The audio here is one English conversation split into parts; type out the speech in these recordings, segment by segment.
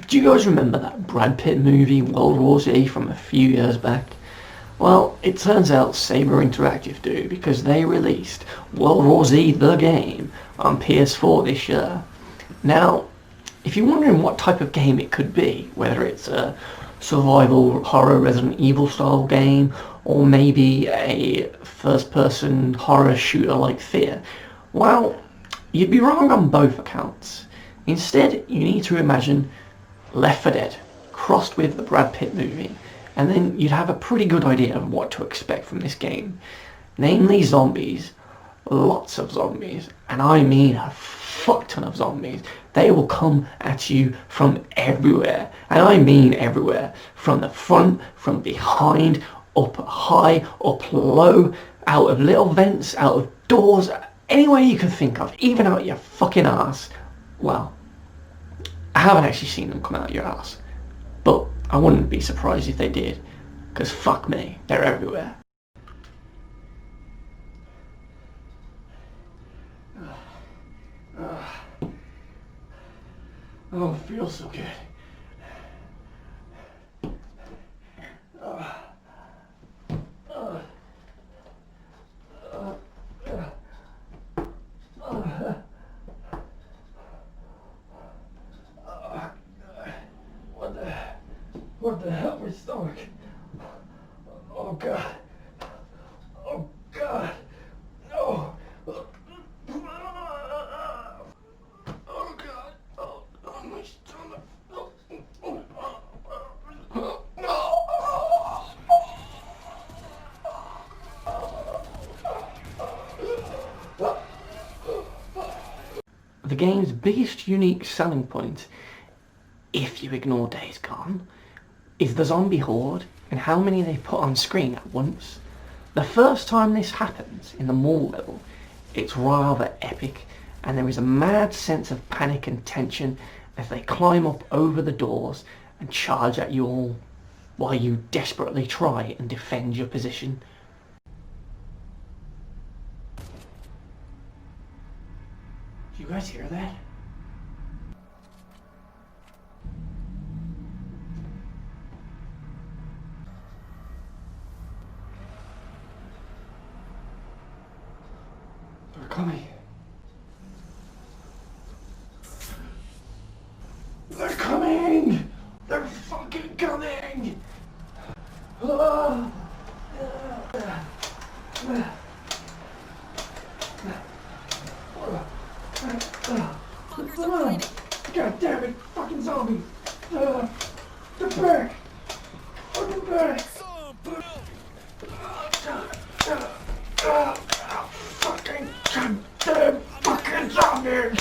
Do you guys remember that Brad Pitt movie World War Z from a few years back? Well, it turns out Saber Interactive do, because they released World War Z the game on PS4 this year. Now, if you're wondering what type of game it could be, whether it's a survival horror Resident Evil style game or maybe a first person horror shooter like Fear, well, you'd be wrong on both accounts. Instead, you need to imagine Left 4 Dead crossed with the Brad Pitt movie, and then you'd have a pretty good idea of what to expect from this game. Namely zombies. Lots of zombies. And I mean a fuck ton of zombies. They will come at you from everywhere. And I mean everywhere. From the front, from behind, up high, up low, out of little vents, out of doors, anywhere you can think of, even out your fucking ass. Well, I haven't actually seen them come out your ass, but I wouldn't be surprised if they did, because fuck me, they're everywhere. Oh, it feels so good. What the hell, my stomach? Oh god. Oh god. No. Oh god. Oh, my stomach. The game's biggest unique selling point, if you ignore Days Gone, is the zombie horde and how many they put on screen at once. The first time this happens in the mall level, it's rather epic, and there is a mad sense of panic and tension as they climb up over the doors and charge at you all while you desperately try and defend your position. Do you guys hear that? They're coming. They're coming! They're fucking coming! God damn it! Fucking zombies! They're back! Fucking back! Fucking goddamn fucking zombies!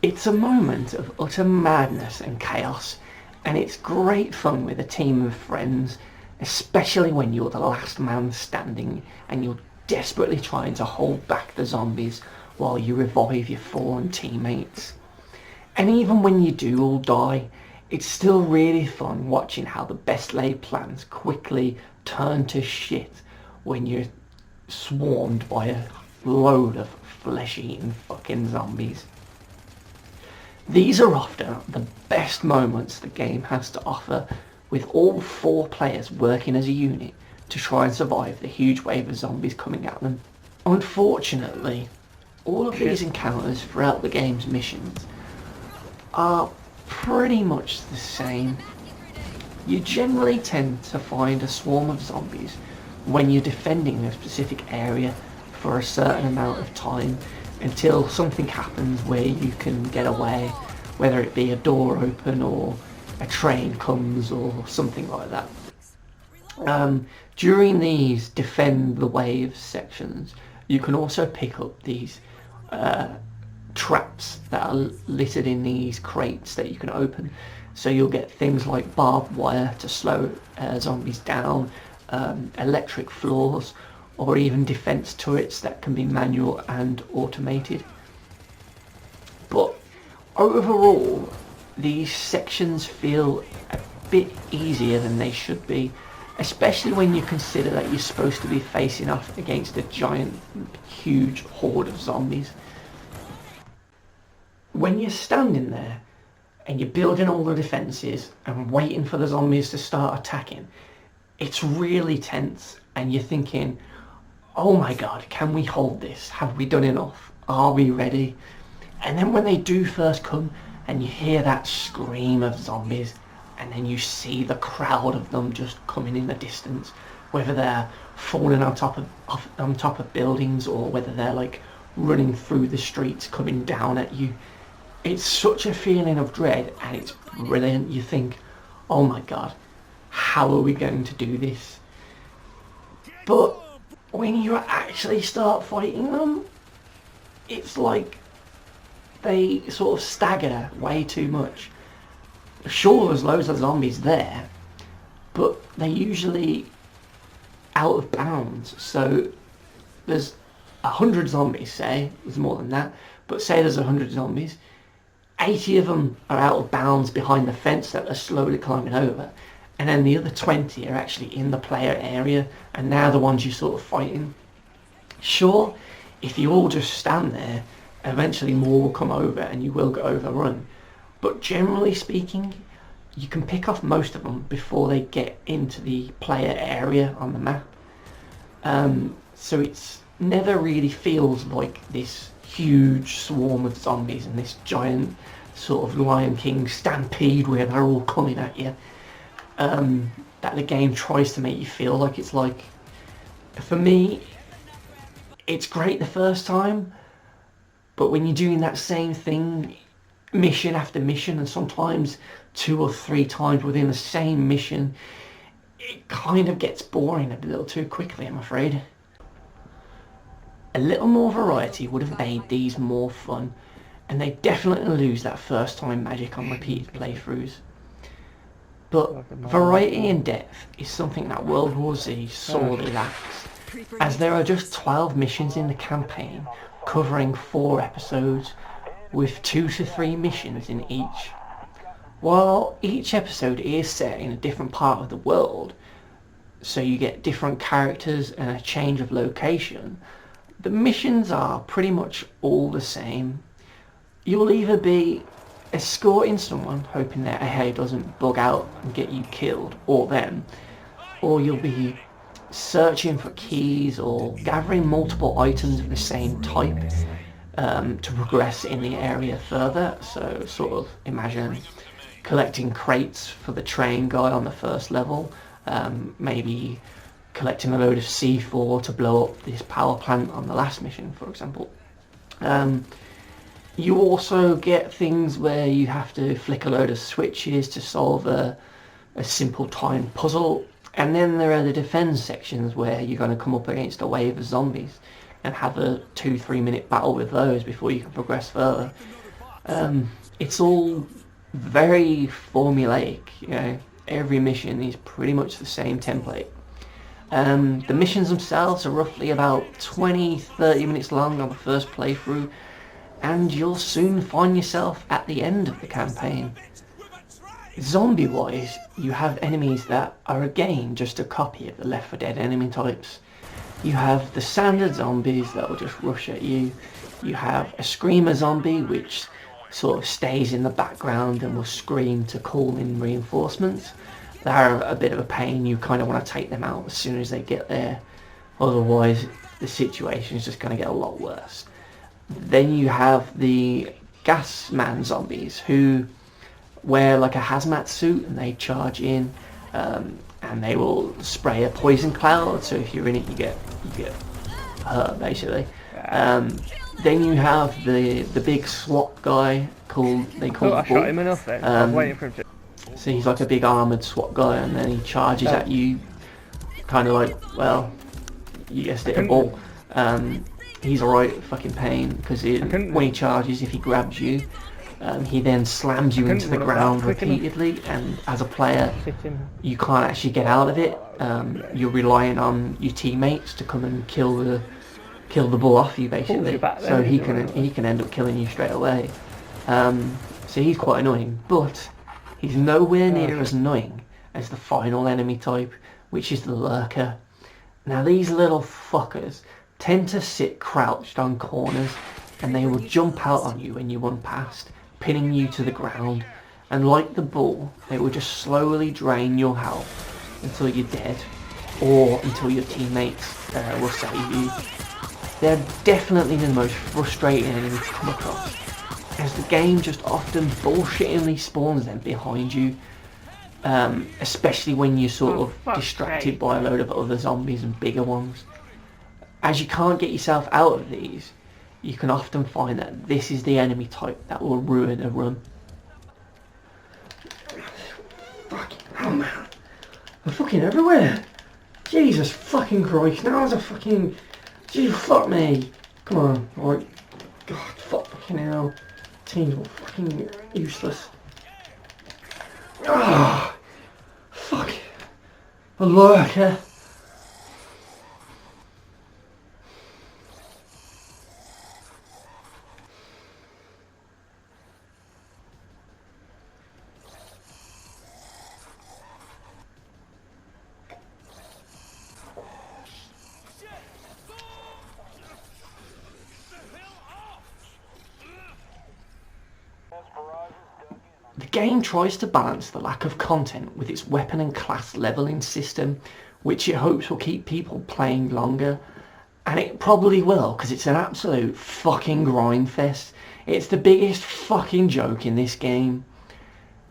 It's a moment of utter madness and chaos, and it's great fun with a team of friends, especially when you're the last man standing and you're desperately trying to hold back the zombies while you revive your fallen teammates. And even when you do all die, it's still really fun watching how the best laid plans quickly turn to shit when you're swarmed by a load of flesh-eating fucking zombies. These are often the best moments the game has to offer, with all 4 players working as a unit to try and survive the huge wave of zombies coming at them. Unfortunately, all of these encounters throughout the game's missions are pretty much the same. You generally tend to find a swarm of zombies when you're defending a specific area for a certain amount of time until something happens where you can get away, whether it be a door open or a train comes or something like that. During these defend the waves sections, you can also pick up these traps that are littered in these crates that you can open. So you'll get things like barbed wire to slow zombies down, electric floors, or even defense turrets that can be manual and automated. But overall, these sections feel a bit easier than they should be, especially when you consider that you're supposed to be facing off against a giant, huge horde of zombies. When you're standing there and you're building all the defences and waiting for the zombies to start attacking, it's really tense, and you're thinking, oh my god, can we hold this? Have we done enough? Are we ready? And then when they do first come and you hear that scream of zombies, and then you see the crowd of them just coming in the distance, whether they're falling on top of buildings or whether they're like running through the streets coming down at you, it's such a feeling of dread, and it's brilliant. You think, oh my god, how are we going to do this? But when you actually start fighting them, it's like they sort of stagger way too much. Sure, there's loads of zombies there, but they're usually out of bounds. So there's 100 zombies, say, there's more than that, but say there's 100 zombies, 80 of them are out of bounds behind the fence that they're slowly climbing over, and then the other 20 are actually in the player area, and now the ones you're sort of fighting. Sure, if you all just stand there, eventually more will come over and you will get overrun. But generally speaking, you can pick off most of them before they get into the player area on the map. So it's never really feels like this huge swarm of zombies and this giant sort of Lion King stampede where they're all coming at you. That the game tries to make you feel like it's like. For me, it's great the first time, but when you're doing that same thing mission after mission, and sometimes 2 or 3 times within the same mission, it kind of gets boring a little too quickly, I'm afraid. A little more variety would have made these more fun, and they definitely lose that first time magic on repeated playthroughs. But variety and depth is something that World War Z sorely lacks, as there are just 12 missions in the campaign covering 4 episodes, with 2 to 3 missions in each. While each episode is set in a different part of the world, so you get different characters and a change of location, the missions are pretty much all the same. You'll either be escorting someone, hoping their AI doesn't bug out and get you killed, or them, or you'll be searching for keys or gathering multiple items of the same type to progress in the area further. So sort of imagine collecting crates for the train guy on the first level, maybe collecting a load of C4 to blow up this power plant on the last mission, for example. You also get things where you have to flick a load of switches to solve a simple time puzzle, and then there are the defense sections where you're going to come up against a wave of zombies and have a 2-3 minute battle with those before you can progress further. It's all very formulaic, you know. Every mission is pretty much the same template. The missions themselves are roughly about 20-30 minutes long on the first playthrough, and you'll soon find yourself at the end of the campaign. Zombie wise, you have enemies that are again just a copy of the Left 4 Dead enemy types. You have the standard zombies that will just rush at you. You have a screamer zombie which sort of stays in the background and will scream to call in reinforcements. They're a bit of a pain. You kind of want to take them out as soon as they get there, otherwise the situation is just going to get a lot worse. Then you have the gas man zombies who wear like a hazmat suit and they charge in, and they will spray a poison cloud, so if you're in it you get hurt basically. Then you have the big SWAT guy called I shot him enough then. I was waiting for him to. So he's like a big armoured SWAT guy, and then he charges at you, kind of like, well, you guessed it, a ball. He's a right fucking pain, because when he charges, if he grabs you, he then slams you into the ground repeatedly, and as a player, you can't actually get out of it. You're relying on your teammates to come and kill the ball off you, basically. So he can end up killing you straight away. So he's quite annoying, but he's nowhere near as annoying as the final enemy type, which is the lurker. Now these little fuckers tend to sit crouched on corners, and they will jump out on you when you run past, pinning you to the ground, and like the bull, they will just slowly drain your health until you're dead, or until your teammates will save you. They're definitely the most frustrating enemy to come across, as the game just often bullshittingly spawns them behind you, especially when you're sort of distracted by a load of other zombies and bigger ones. As you can't get yourself out of these, you can often find that this is the enemy type that will ruin a run. Fucking hell, man. They're fucking everywhere. Jesus fucking Christ, now there's a fucking... Gee, fuck me. Come on, right. God, fucking hell. Teams were fucking useless. Ah, fuck. A lurker. The game tries to balance the lack of content with its weapon and class leveling system, which it hopes will keep people playing longer. And it probably will, because it's an absolute fucking grind fest. It's the biggest fucking joke in this game.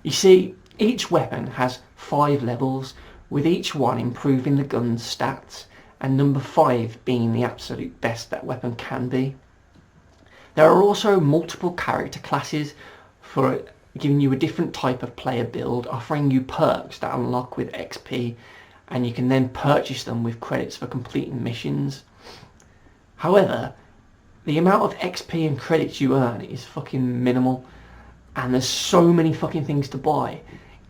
You see, each weapon has 5 levels, with each one improving the gun's stats, and number 5 being the absolute best that weapon can be. There are also multiple character classes for giving you a different type of player build, offering you perks that unlock with XP, and you can then purchase them with credits for completing missions. However, the amount of XP and credits you earn is fucking minimal, and there's so many fucking things to buy.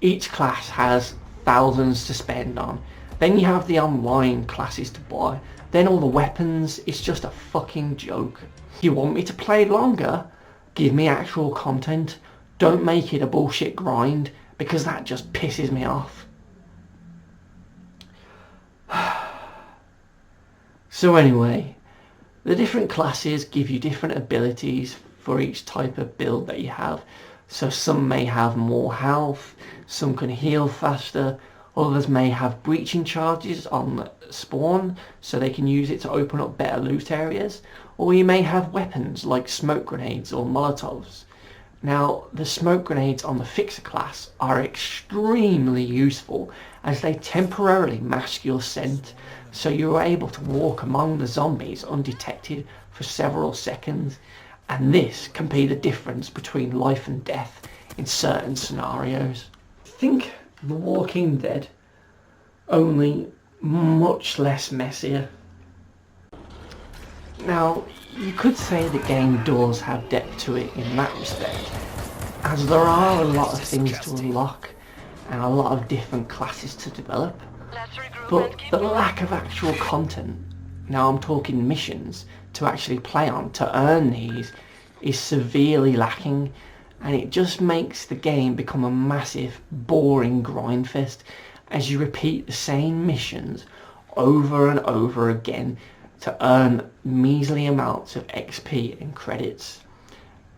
Each class has thousands to spend on. Then you have the online classes to buy, then all the weapons. It's just a fucking joke. You want me to play longer? Give me actual content. Don't make it a bullshit grind, because that just pisses me off. So anyway, the different classes give you different abilities for each type of build that you have. So some may have more health, some can heal faster, others may have breaching charges on spawn so they can use it to open up better loot areas, or you may have weapons like smoke grenades or molotovs. Now, the smoke grenades on the Fixer class are extremely useful, as they temporarily mask your scent, so you're able to walk among the zombies undetected for several seconds, and this can be the difference between life and death in certain scenarios. Think The Walking Dead, only much less messier. Now, you could say the game does have depth to it in that respect, as there are a lot of things to unlock and a lot of different classes to develop, but the lack of actual content, now I'm talking missions, to actually play on, to earn these, is severely lacking, and it just makes the game become a massive, boring grind fest as you repeat the same missions over and over again to earn measly amounts of XP and credits.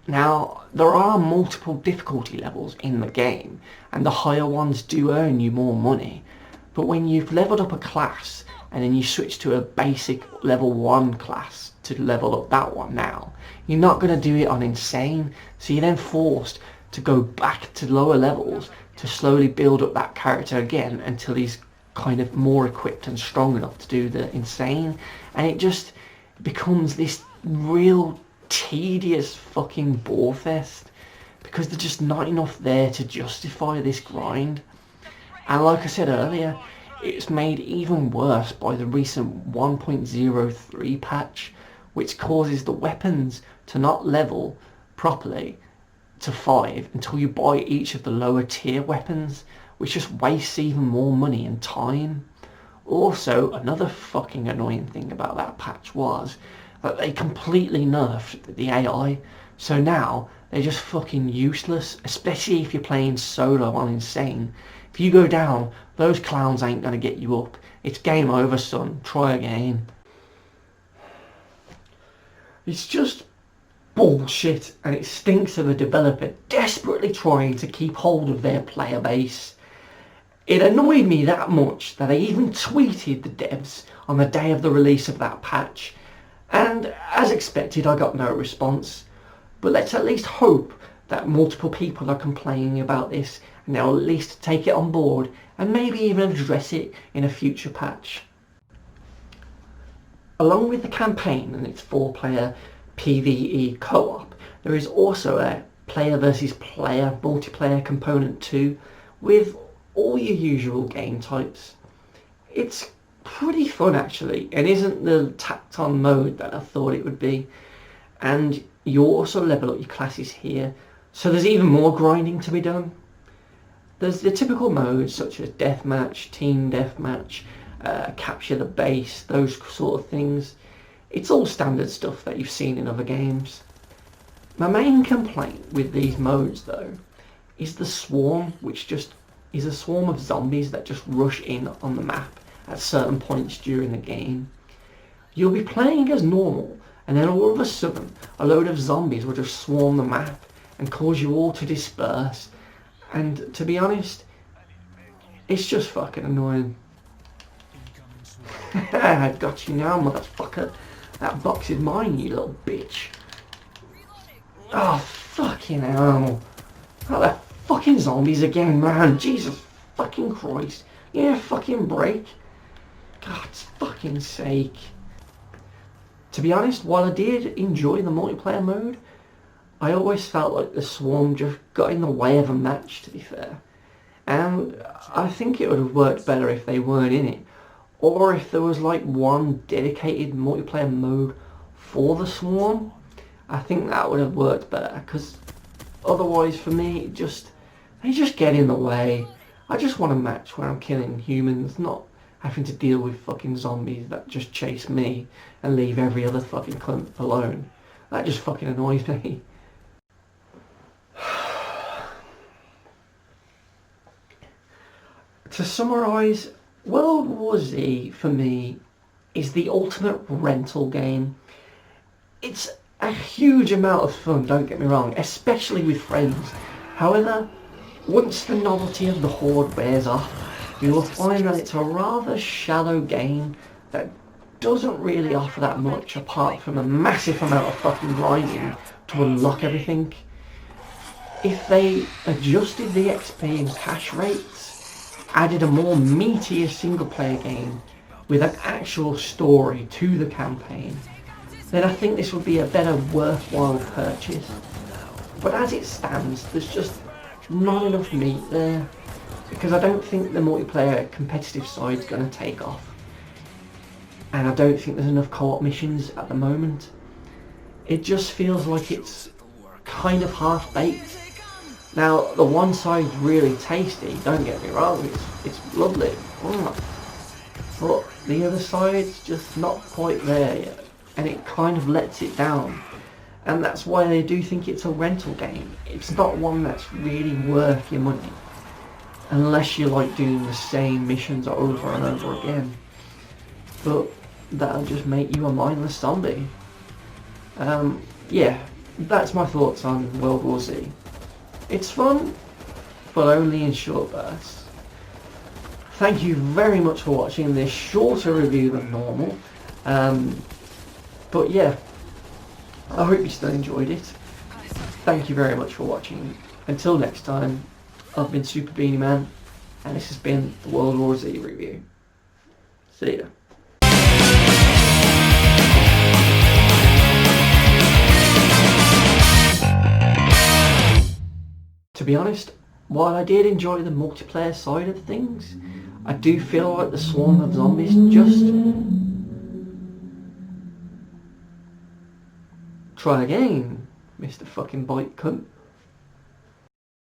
Now, there are multiple difficulty levels in the game, and the higher ones do earn you more money, but when you've leveled up a class and then you switch to a basic level 1 class to level up that one now, you're not going to do it on insane, so you're then forced to go back to lower levels to slowly build up that character again until he's kind of more equipped and strong enough to do the insane, and it just becomes this real tedious fucking bore fest because there's just not enough there to justify this grind. And like I said earlier, it's made even worse by the recent 1.03 patch, which causes the weapons to not level properly to 5 until you buy each of the lower tier weapons, which just wastes even more money and time. Also, another fucking annoying thing about that patch was that they completely nerfed the AI, so now they're just fucking useless, especially if you're playing solo on insane, If you go down, those clowns ain't gonna get you up. It's game over, son. Try again. It's just bullshit, and it stinks of a developer desperately trying to keep hold of their player base. It annoyed me that much that I even tweeted the devs on the day of the release of that patch, and as expected I got no response. But let's at least hope that multiple people are complaining about this and they'll at least take it on board and maybe even address it in a future patch. Along with the campaign and its 4-player PvE co-op, there is also a player versus player multiplayer component too, with all your usual game types. It's pretty fun actually, and isn't the tacked on mode that I thought it would be, and you also level up your classes here, so there's even more grinding to be done. There's the typical modes such as deathmatch, team deathmatch, capture the base, those sort of things. It's all standard stuff that you've seen in other games. My main complaint with these modes though is the swarm, which just is a swarm of zombies that just rush in on the map at certain points during the game. You'll be playing as normal, and then all of a sudden a load of zombies will just swarm the map and cause you all to disperse, and to be honest, it's just fucking annoying. I got you now, motherfucker. That box is mine, you little bitch. Oh, fucking hell. Oh, the fucking zombies again, man. Jesus fucking Christ. Yeah, fucking break. God's fucking sake. To be honest, while I did enjoy the multiplayer mode, I always felt like the swarm just got in the way of a match, to be fair. And I think it would have worked better if they weren't in it, or if there was like one dedicated multiplayer mode for the swarm. I think that would have worked better, because otherwise for me they just get in the way. I just want a match where I'm killing humans, not having to deal with fucking zombies that just chase me and leave every other fucking cunt alone. That just fucking annoys me. To summarise, World War Z for me is the ultimate rental game. It's a huge amount of fun, don't get me wrong, especially with friends. However, once the novelty of the Horde wears off, you will find that it's a rather shallow game that doesn't really offer that much apart from a massive amount of fucking grinding to unlock everything. If they adjusted the XP and cash rates, added a more meatier single player game with an actual story to the campaign, then I think this would be a better worthwhile purchase. But as it stands, there's just not enough meat there, because I don't think the multiplayer competitive side's going to take off, and I don't think there's enough co-op missions at the moment. It just feels like it's kind of half-baked. Now, the one side's really tasty, don't get me wrong, it's lovely, but the other side's just not quite there yet, and it kind of lets it down. And that's why they do think it's a rental game. It's not one that's really worth your money, unless you like doing the same missions over and over again. But that'll just make you a mindless zombie. Yeah, that's my thoughts on World War Z. It's fun, but only in short bursts. Thank you very much for watching this shorter review than normal. But yeah, I hope you still enjoyed it. Thank you very much for watching. Until next time, I've been Super Beanie-man, and this has been the World War Z review. See ya. To be honest, while I did enjoy the multiplayer side of things, I do feel like the swarm of zombies just... Try again, Mr. fucking bite cunt.